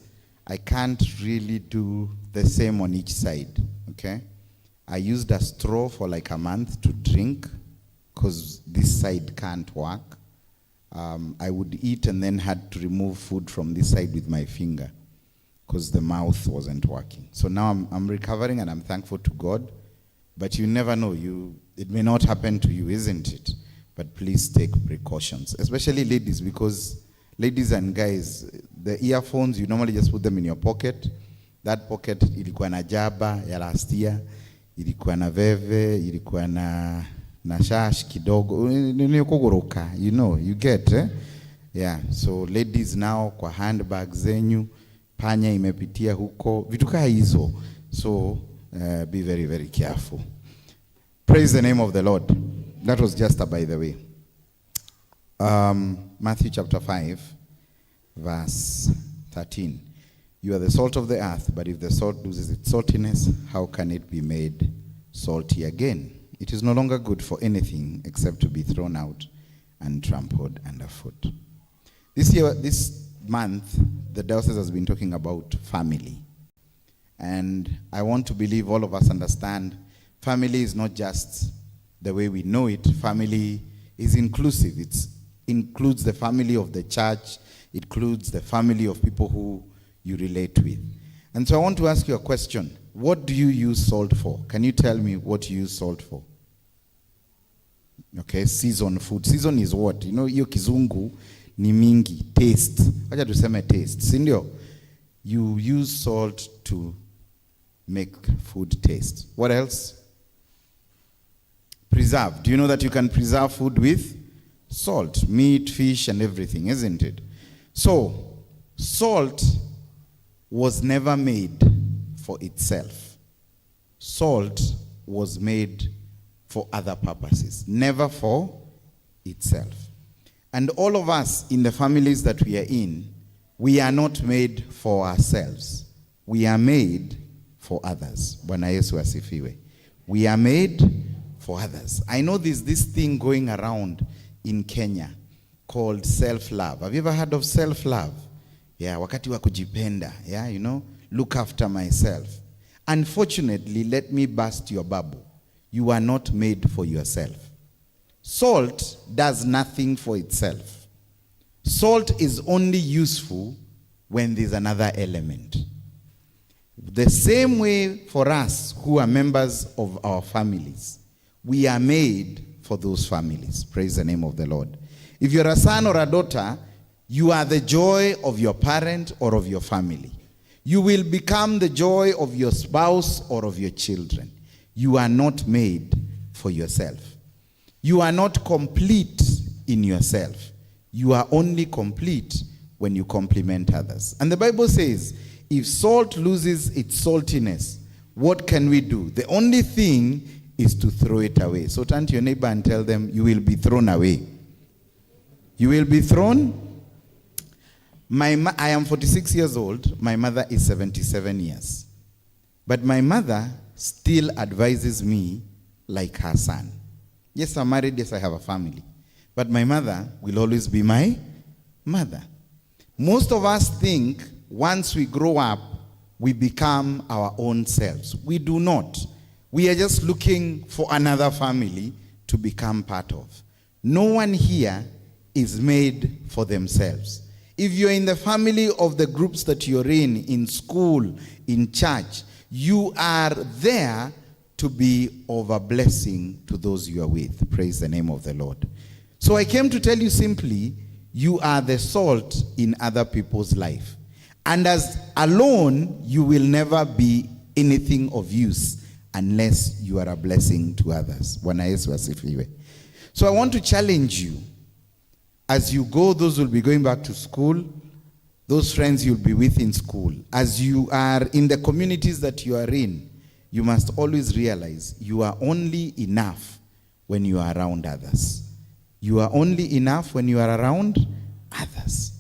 I can't really do the same on each side, okay? I used a straw for like a month to drink because this side can't work. I would eat and then had to remove food from this side with my finger because the mouth wasn't working. So now I'm recovering and I'm thankful to God. But you never know, it may not happen to you, isn't it? But please take precautions, especially ladies, because ladies and guys, the earphones, you normally just put them in your pocket. That pocket, ilikuwa na jaba ya last year, ilikuwa na veve, ilikuwa na shash kidogo, you know, you get, eh? Yeah, so ladies now kwa handbag zenyu, panya imepitia huko, vitu kaa hizo. So be very, very careful. Praise the name of the Lord. That was just by the way. Matthew chapter 5, verse 13. You are the salt of the earth, but if the salt loses its saltiness, how can it be made salty again? It is no longer good for anything except to be thrown out and trampled underfoot. This month, the diocese has been talking about family. And I want to believe all of us understand family is not just the way we know it. Family is inclusive. It includes the family of the church. It includes the family of people who you relate with. And so I want to ask you a question. What do you use salt for? Can you tell me what you use salt for? Okay, season food. Season is what? You know, hiyo kizungu ni mingi. Taste. Wacha tuseme taste. Si ndio? You use salt to make food taste. What else? Preserve. Do you know that you can preserve food with salt? Meat, fish, and everything, isn't it? So, salt was never made for itself. Salt was made for other purposes, never for itself. And all of us in the families that we are in, we are not made for ourselves. We are made for others. Bwana Yesu asifiwe. We are made for others. I know there's this thing going around in Kenya called self-love. Have you ever heard of self-love? Yeah, wakati wa kujipenda. Yeah, you know, look after myself. Unfortunately, let me burst your bubble. You are not made for yourself. Salt does nothing for itself. Salt is only useful when there's another element. The same way for us who are members of our families, we are made for those families. Praise the name of the Lord. If you're a son or a daughter, you are the joy of your parent or of your family. You will become the joy of your spouse or of your children. You are not made for yourself. You are not complete in yourself. You are only complete when you complement others. And the Bible says, if salt loses its saltiness, what can we do? The only thing is to throw it away. So turn to your neighbor and tell them, you will be thrown away. You will be thrown. I am 46 years old. My mother is 77 years. But my mother still advises me like her son. Yes, I'm married. Yes, I have a family. But my mother will always be my mother. Most of us think once we grow up, we become our own selves. We do not. We are just looking for another family to become part of. No one here is made for themselves. If you're in the family of the groups that you're in school, in church, you are there to be of a blessing to those you are with. Praise the name of the Lord. So I came to tell you simply, you are the salt in other people's life. And as alone, you will never be anything of use unless you are a blessing to others. Bwana Yesu asifiwe. So I want to challenge you. As you go, those will be going back to school. Those friends you'll be with in school. As you are in the communities that you are in, you must always realize you are only enough when you are around others. You are only enough when you are around others.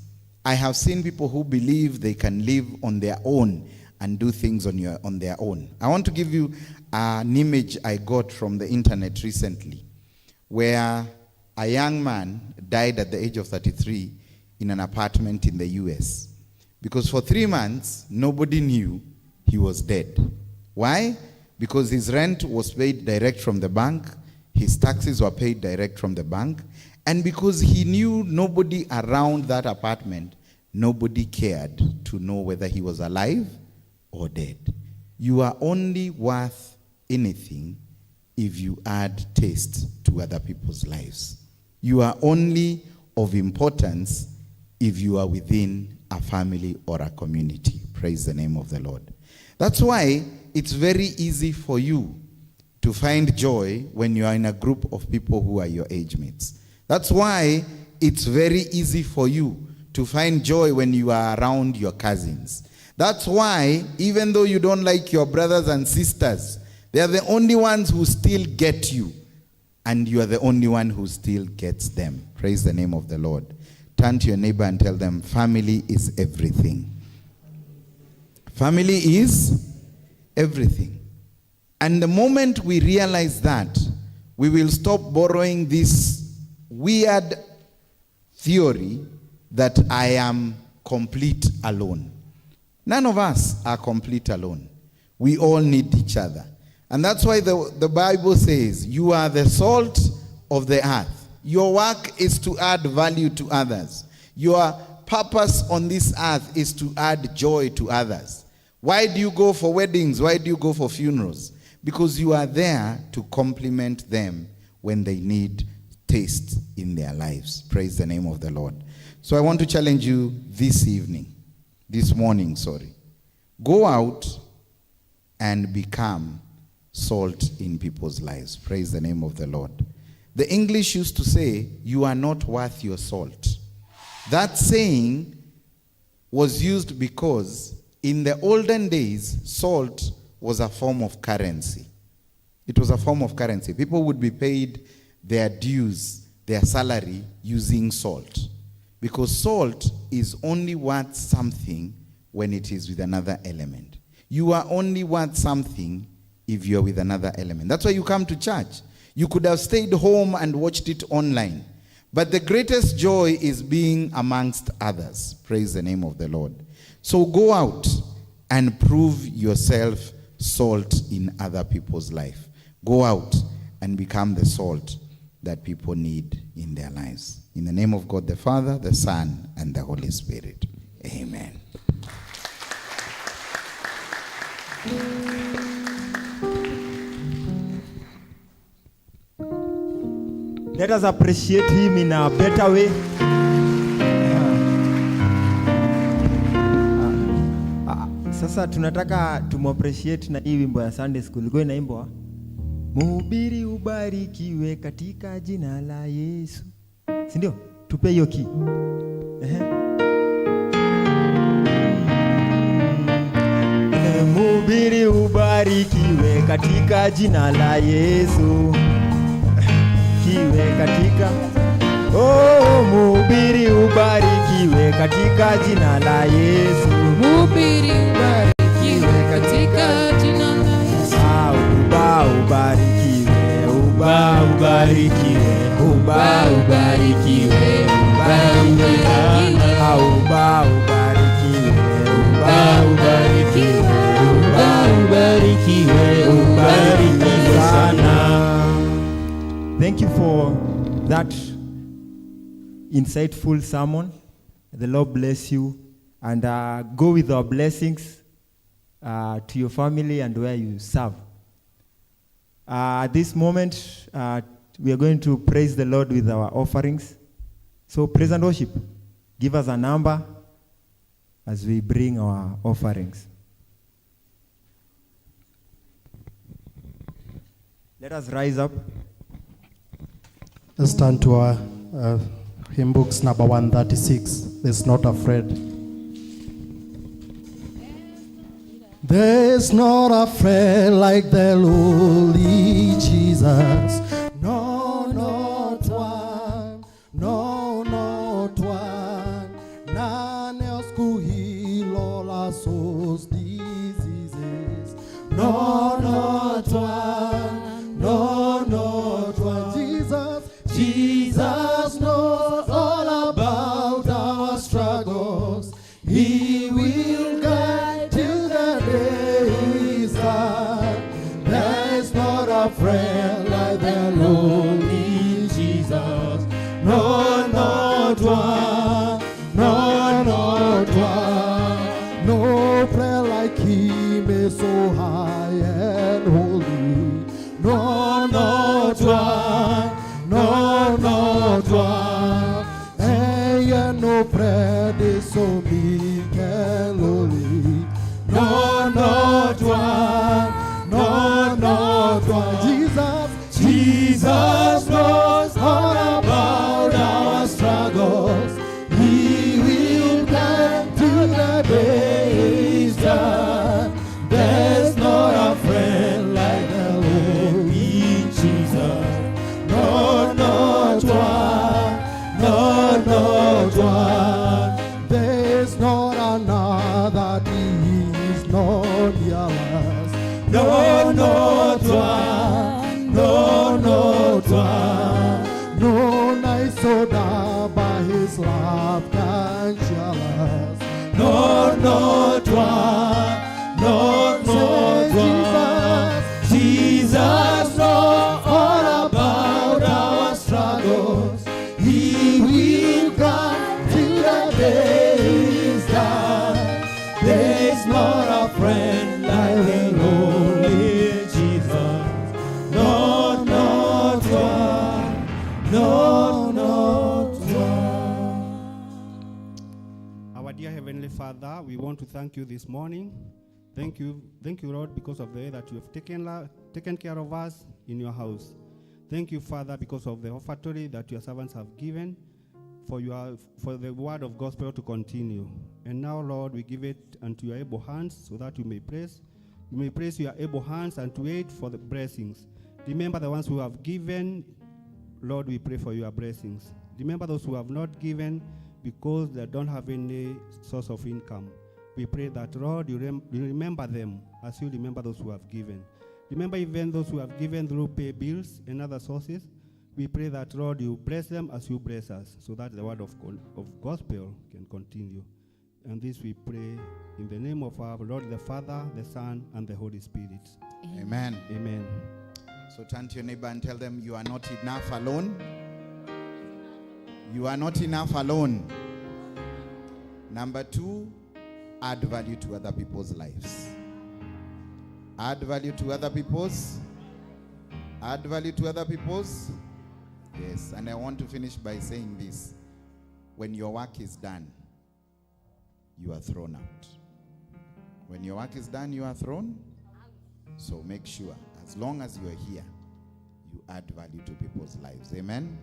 I have seen people who believe they can live on their own and do things on their own. I want to give you an image I got from the internet recently, where a young man died at the age of 33 in an apartment in the US. Because for 3 months, nobody knew he was dead. Why? Because his rent was paid direct from the bank, his taxes were paid direct from the bank, and because he knew nobody around that apartment, nobody cared to know whether he was alive or dead. You are only worth anything if you add taste to other people's lives. You are only of importance if you are within a family or a community. Praise the name of the Lord. That's why it's very easy for you to find joy when you are in a group of people who are your age mates. That's why it's very easy for you to find joy when you are around your cousins. That's why, even though you don't like your brothers and sisters, they are the only ones who still get you, and you are the only one who still gets them. Praise the name of the Lord. Turn to your neighbor and tell them, family is everything. Family is everything. And the moment we realize that, we will stop borrowing this weird theory that I am complete alone. None of us are complete alone. We all need each other. And that's why the Bible says, you are the salt of the earth. Your work is to add value to others. Your purpose on this earth is to add joy to others. Why do you go for weddings? Why do you go for funerals? Because you are there to compliment them when they need taste in their lives. Praise the name of the Lord. So I want to challenge you this morning. Go out and become salt in people's lives. Praise the name of the Lord. The English used to say, you are not worth your salt. That saying was used because in the olden days, salt was a form of currency. It was a form of currency. People would be paid their dues, their salary, using salt. Because salt is only worth something when it is with another element. You are only worth something if you're with another element. That's why you come to church. You could have stayed home and watched it online. But the greatest joy is being amongst others. Praise the name of the Lord. So go out and prove yourself salt in other people's life. Go out and become the salt that people need in their lives. In the name of God the Father, the Son, and the Holy Spirit. Amen. Let us appreciate him in a better way. Sasa tunataka tumappreciate na hii wimbo ya Sunday School. Ilikuwa inaimbwa, mhubiri ubarikiwe katika jina la Yesu. Si ndio? Tupe hiyo key. Mhubiri ubarikiwe katika jina la Yesu. Kiwe katika mhubiri ubarikiwe katika jina la Yesu. Mhubiri ubarikiwe katika jina la Yesu. Ubarikiwe, ubarikiwe, ubarikiwe, ubarikiwe sana. Thank you for that insightful sermon. The Lord bless you, and go with our blessings to your family and where you serve. At this moment, we are going to praise the Lord with our offerings. So praise and worship. Give us a number as we bring our offerings. Let us rise up. Let's turn to our hymn books number 136. There's not afraid. There's not a friend like the lowly Jesus. No, not one. No, not one. None else could heal all our souls' diseases. No, not one. No, not one. Jesus knows all about our struggles. He will guide till the day is done. There's not a friend like the lonely Jesus. No, not one. No, not one. No prayer like him is so high and holy. No, not one. No, not one. And yet no prayer is so meek and lowly. No, not one. No, not one. Jesus knows all about our struggles. He will plan till the day is done. There's not a friend like the lowly Jesus. No, not one. No, not one. There's not another is not yours. No, not one. No, not one. No nice soda by his love can shall us. No, not one. No, not one. is not a friend like the lonely Jesus. No, not one. No, not one. Our dear Heavenly Father, we want to thank you this morning. Thank you, Lord, because of the way that you have taken care of us in your house. Thank you, Father, because of the offertory that your servants have given for the word of gospel to continue. And now, Lord, we give it unto your able hands so that you may praise. You may praise your able hands and to wait for the blessings. Remember the ones who have given. Lord, we pray for your blessings. Remember those who have not given because they don't have any source of income. We pray that, Lord, you remember them as you remember those who have given. Remember even those who have given through pay bills and other sources. We pray that, Lord, you bless them as you bless us, so that the word of gospel can continue. And this we pray in the name of our Lord, the Father, the Son, and the Holy Spirit. Amen. Amen. So turn to your neighbor and tell them, you are not enough alone. You are not enough alone. Number 2, add value to other people's lives. Add value to other people's. Add value to other people's. Yes, and I want to finish by saying this. When your work is done, you are thrown out. When your work is done, you are thrown. So make sure, as long as you are here, you add value to people's lives. Amen?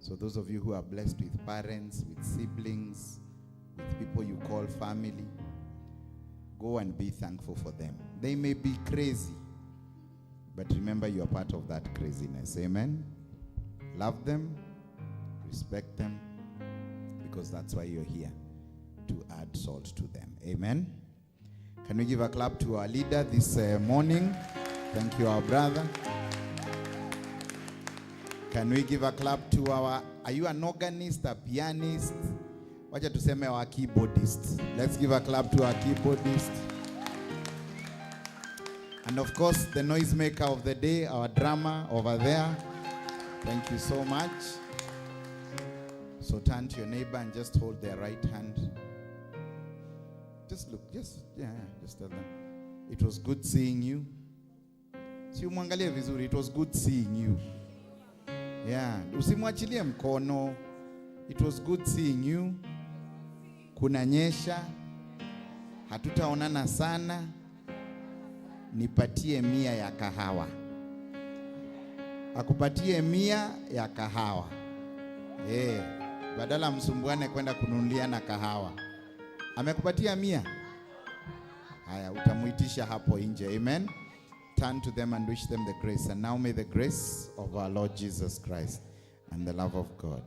So those of you who are blessed with parents, with siblings, with people you call family, go and be thankful for them. They may be crazy, but remember you are part of that craziness. Amen? Love them, respect them, because that's why you're here, to add salt to them. Amen? Can we give a clap to our leader this morning? Thank you, our brother. Can we give a clap to our, are you an organist, a pianist? Wacha tuseme our keyboardist. Let's give a clap to our keyboardist. And of course, the noisemaker of the day, our drummer over there. Thank you so much. So turn to your neighbor and just hold their right hand. Just look, just tell them. It was good seeing you. Si umwangalie vizuri, it was good seeing you. Yeah, usimwachilie mkono. It was good seeing you. Kunanyesha. Hatutaonana sana. Nipatie 100 ya kahawa. Akupatie 100 ya kahawa. Badala msumbuane kwenda kununuliana kahawa. Amekupatia 100? Haya, utamuitisha hapo nje. Amen. Turn to them and wish them the grace. And now may the grace of our Lord Jesus Christ and the love of God.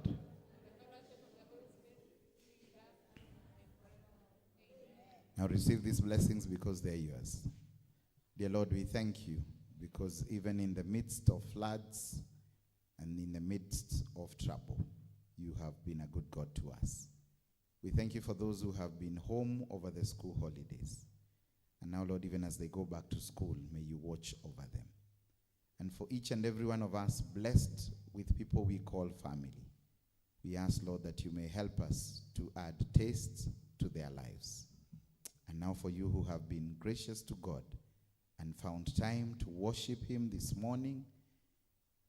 Now receive these blessings because they are yours. Dear Lord, we thank you because even in the midst of floods and in the midst of trouble, you have been a good God to us. We thank you for those who have been home over the school holidays. And now, Lord, even as they go back to school, may you watch over them. And for each and every one of us blessed with people we call family, we ask, Lord, that you may help us to add taste to their lives. And now for you who have been gracious to God and found time to worship him this morning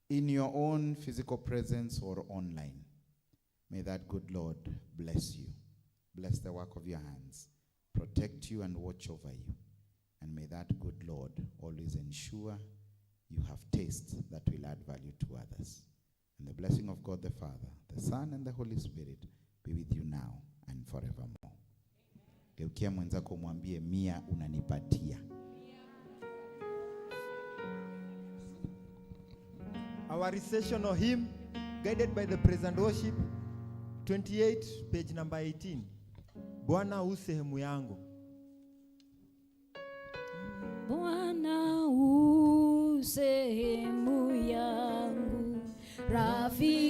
in your own physical presence or online, may that good Lord bless you. Bless the work of your hands, protect you and watch over you. And may that good Lord always ensure you have taste that will add value to others. And the blessing of God the Father, the Son, and the Holy Spirit be with you now and forevermore. Geukia mwenzako mwambie 100 unanipatia. Our recessional hymn, guided by the praise and worship, 28, page number 18. Bwana u sehemu yangu. Bwana u sehemu yangu, rafiki